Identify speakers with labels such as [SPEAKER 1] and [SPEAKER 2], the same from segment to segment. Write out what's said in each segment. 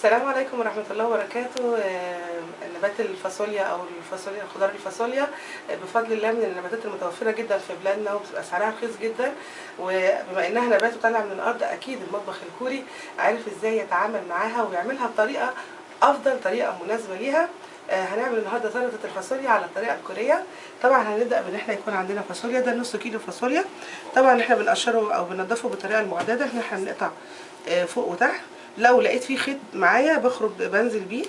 [SPEAKER 1] السلام عليكم ورحمة الله وبركاته. نبات الفاصوليا أو الفاصوليا خضار الفاصوليا بفضل الله من النباتات المتوفرة جدا في بلادنا، وبتبقى سعرها رخيص جدا. وبما إنها نبات وطالع من الأرض، أكيد المطبخ الكوري عارف إزاي يتعامل معاها ويعملها بطريقة أفضل، طريقة مناسبة ليها. هنعمل النهارده سلطة الفاصوليا على الطريقة الكورية. طبعا هنبدأ بإن احنا يكون عندنا فاصوليا، ده نص كيلو فاصوليا. طبعا احنا بنقشره أو بننضفه بالطريقة المعتادة، احنا بنقطع فوق وتحت. لو لقيت فيه خيط معايا بخرج بنزل بيه،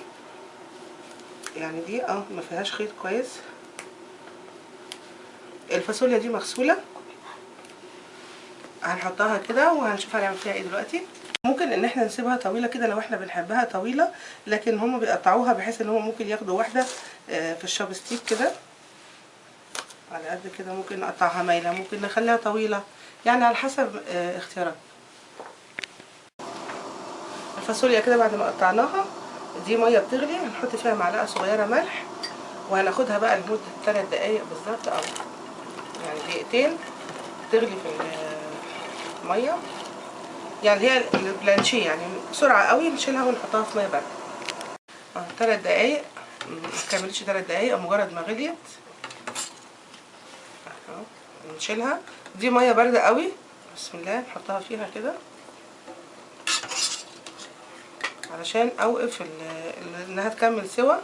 [SPEAKER 1] يعني دي ما فيهاش خيط كويس. الفاصوليا دي مغسوله، هنحطها كده وهنشوف هنعمل فيها ايه دلوقتي. ممكن ان احنا نسيبها طويله كده لو احنا بنحبها طويله، لكن هم بيقطعوها بحيث ان هم ممكن ياخدوا واحده في الشوبستيك كده على قد كده. ممكن نقطعها مايله، ممكن نخليها طويله، يعني على حسب اختيارات. الفاصوليا كده بعد ما قطعناها، دي ميه بتغلي، هنحط فيها معلقه صغيره ملح، وهناخدها بقى لمده 3 دقايق بالظبط، او يعني دقيقتين تغلي في الميه. يعني هي البلانشيه، يعني بسرعه قوي نشيلها ونحطها في ميه بارده. 3 دقايق، ما تكملش 3 دقايق، مجرد ما غليت نشيلها. دي ميه بارده قوي، بسم الله نحطها فيها كده علشان اوقف انها تكمل سوا.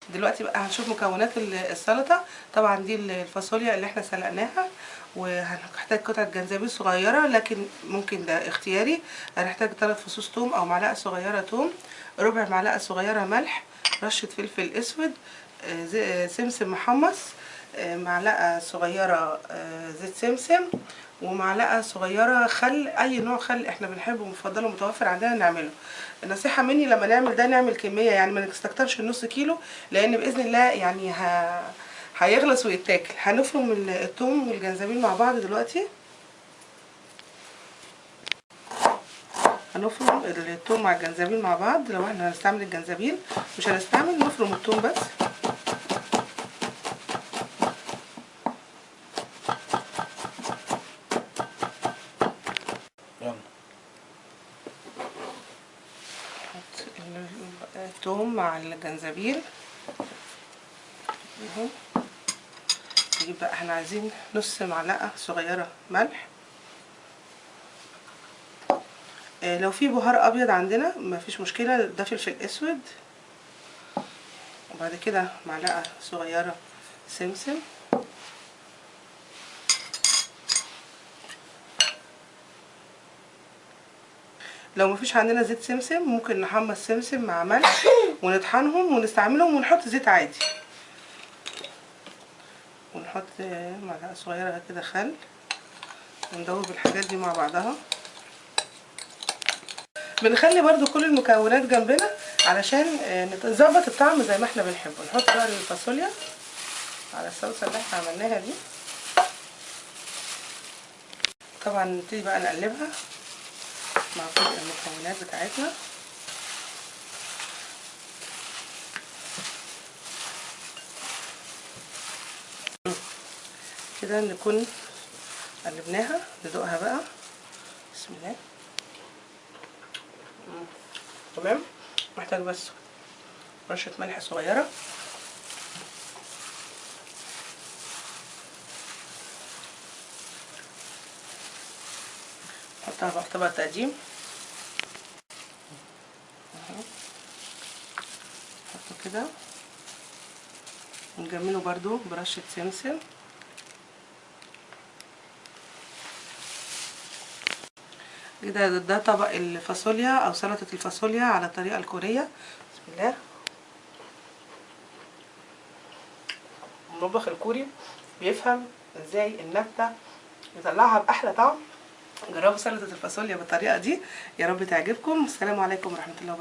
[SPEAKER 1] دلوقتي بقى هنشوف مكونات السلطه. طبعا دي الفاصوليا اللي احنا سلقناها، وهنحتاج قطعه جنزبيل صغيره، لكن ممكن ده اختياري. هنحتاج 3 فصوص توم او معلقه صغيره توم، ربع معلقه صغيره ملح، رشه فلفل اسود، سمسم محمص، معلقه صغيره زيت سمسم، ومعلقه صغيره خل. اي نوع خل احنا بنحبه ومفضله متوفر عندنا نعمله. النصيحه مني لما نعمل ده نعمل كميه، يعني ما نستكترش النص كيلو، لان باذن الله يعني هيغلس ويتاكل. هنفرم الثوم والجنزبيل مع بعض دلوقتي. هنفرم الثوم مع الجنزبيل مع بعض. لو احنا هنستعمل الجنزبيل مش هنستعمل، نفرم الثوم بس. الثوم مع الجنزبيل اهو. نجيب بقى، احنا عايزين نص معلقه صغيره ملح. لو في بهار ابيض عندنا مفيش مشكله، ده فلفل اسود. وبعد كده معلقه صغيره سمسم، لو مفيش عندنا زيت سمسم ممكن نحمص سمسم مع ملح ونطحنهم ونستعملهم، ونحط زيت عادي. ونحط معلقه صغيره كده خل، وندوب الحاجات دي مع بعضها. بنخلي برضو كل المكونات جنبنا علشان نظبط الطعم زي ما احنا بنحبه. نحط بقى الفاصوليا على الصلصه اللي احنا عملناها دي. طبعا نبتدي بقى نقلبها مع كل المكونات بتاعتنا. كده نكون قلبناها، ندوقها بقى. بسم الله. تمام. محتاج بس رشة ملح صغيرة، نحطها بقى في طبق تقديم. نحطه كده ونجمله برضو برشة سمسم. كده ده طبق الفاصوليا او سلطة الفاصوليا على الطريقة الكورية. بسم الله. المطبخ الكوري بيفهم ازاي النبتة يطلعها بأحلى طعم. جربوا سلطة الفاصوليا بالطريقة دي، يا رب تعجبكم. السلام عليكم ورحمة الله وبركاته.